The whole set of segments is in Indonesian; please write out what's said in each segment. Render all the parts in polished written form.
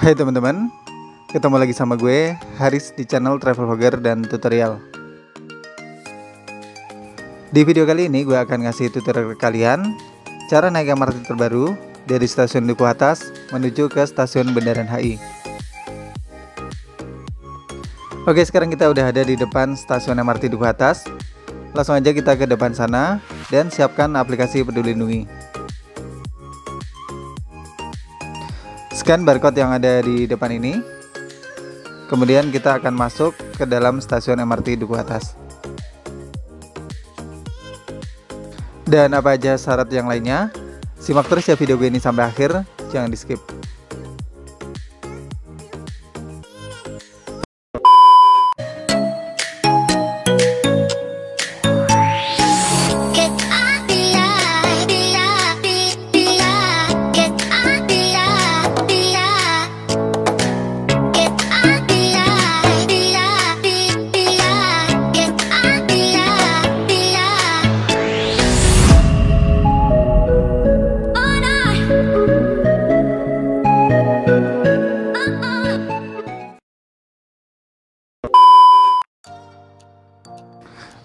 Hai teman-teman, ketemu lagi sama gue, Haris di channel Travel Vlogger dan Tutorial. Di video kali ini gue akan ngasih tutorial ke kalian cara naik MRT terbaru dari stasiun Duku Atas menuju ke stasiun Bundaran HI. Oke, sekarang kita udah ada di depan stasiun MRT Duku Atas. Langsung aja kita ke depan sana dan siapkan aplikasi Peduli Lindungi. Scan barcode yang ada di depan ini. Kemudian kita akan masuk ke dalam stasiun MRT Duku Atas. Dan apa aja syarat yang lainnya, simak terus ya video gue ini sampai akhir, jangan di skip.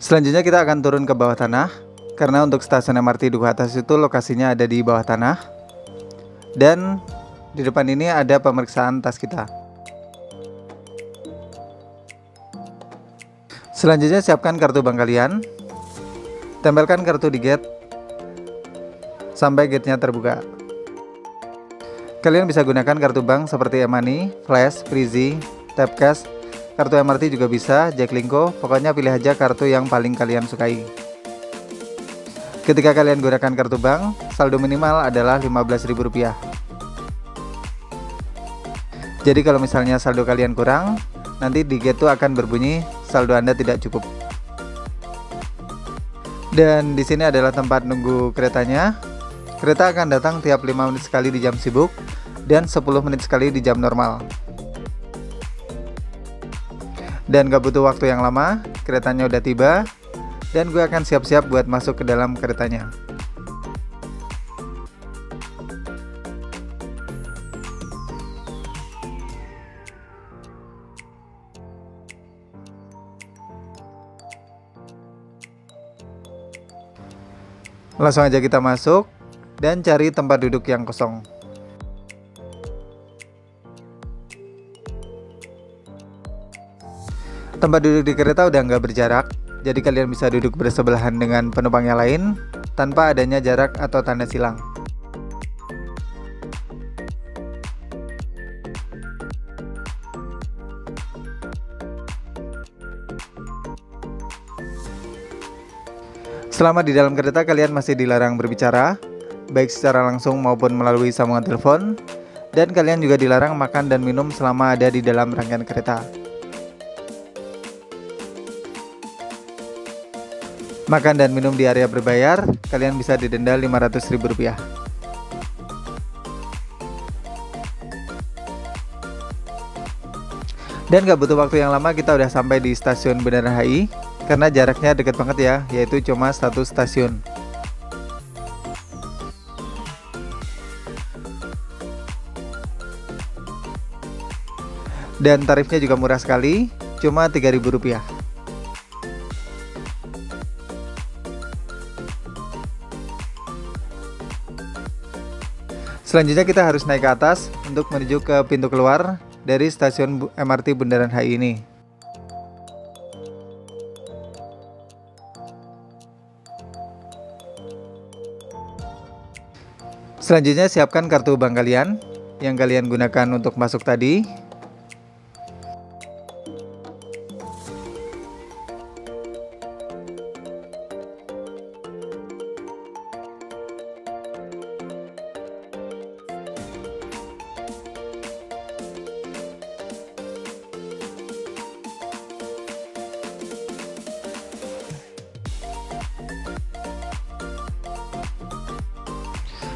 Selanjutnya kita akan turun ke bawah tanah, karena untuk stasiun MRT Duku Atas itu lokasinya ada di bawah tanah. Dan di depan ini ada pemeriksaan tas kita. Selanjutnya siapkan kartu bank kalian. Tempelkan kartu di gate sampai gate-nya terbuka. Kalian bisa gunakan kartu bank seperti e-money, flash, freezy, tap cash. Kartu MRT juga bisa, Jaklingko, pokoknya pilih aja kartu yang paling kalian sukai. Ketika kalian gunakan kartu bank, saldo minimal adalah Rp15.000. Jadi kalau misalnya saldo kalian kurang, nanti di gate itu akan berbunyi saldo Anda tidak cukup. Dan di sini adalah tempat nunggu keretanya. Kereta akan datang tiap 5 menit sekali di jam sibuk dan 10 menit sekali di jam normal. Dan gak butuh waktu yang lama, keretanya udah tiba, dan gue akan siap-siap buat masuk ke dalam keretanya. Langsung aja kita masuk, dan cari tempat duduk yang kosong. Tempat duduk di kereta udah nggak berjarak, jadi kalian bisa duduk bersebelahan dengan penumpang yang lain tanpa adanya jarak atau tanda silang. Selama di dalam kereta kalian masih dilarang berbicara, baik secara langsung maupun melalui sambungan telepon, dan kalian juga dilarang makan dan minum selama ada di dalam rangkaian kereta. Makan dan minum di area berbayar, kalian bisa didenda Rp500.000. Dan gak butuh waktu yang lama, kita udah sampai di stasiun Bundaran HI, karena jaraknya deket banget ya, yaitu cuma 1 stasiun. Dan tarifnya juga murah sekali, cuma Rp3.000. Selanjutnya kita harus naik ke atas untuk menuju ke pintu keluar dari stasiun MRT Bundaran HI ini. Selanjutnya siapkan kartu bank kalian yang kalian gunakan untuk masuk tadi.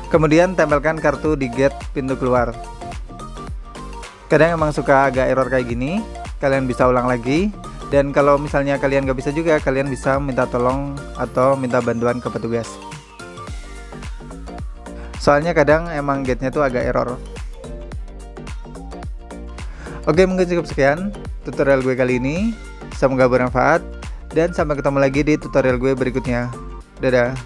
Kemudian tempelkan kartu di gate pintu keluar. Kadang emang suka agak error kayak gini, kalian bisa ulang lagi. Dan kalau misalnya kalian gak bisa juga, kalian bisa minta tolong atau minta bantuan ke petugas. Soalnya kadang emang gate-nya tuh agak error. Oke, mungkin cukup sekian tutorial gue kali ini. Semoga bermanfaat dan sampai ketemu lagi di tutorial gue berikutnya. Dadah.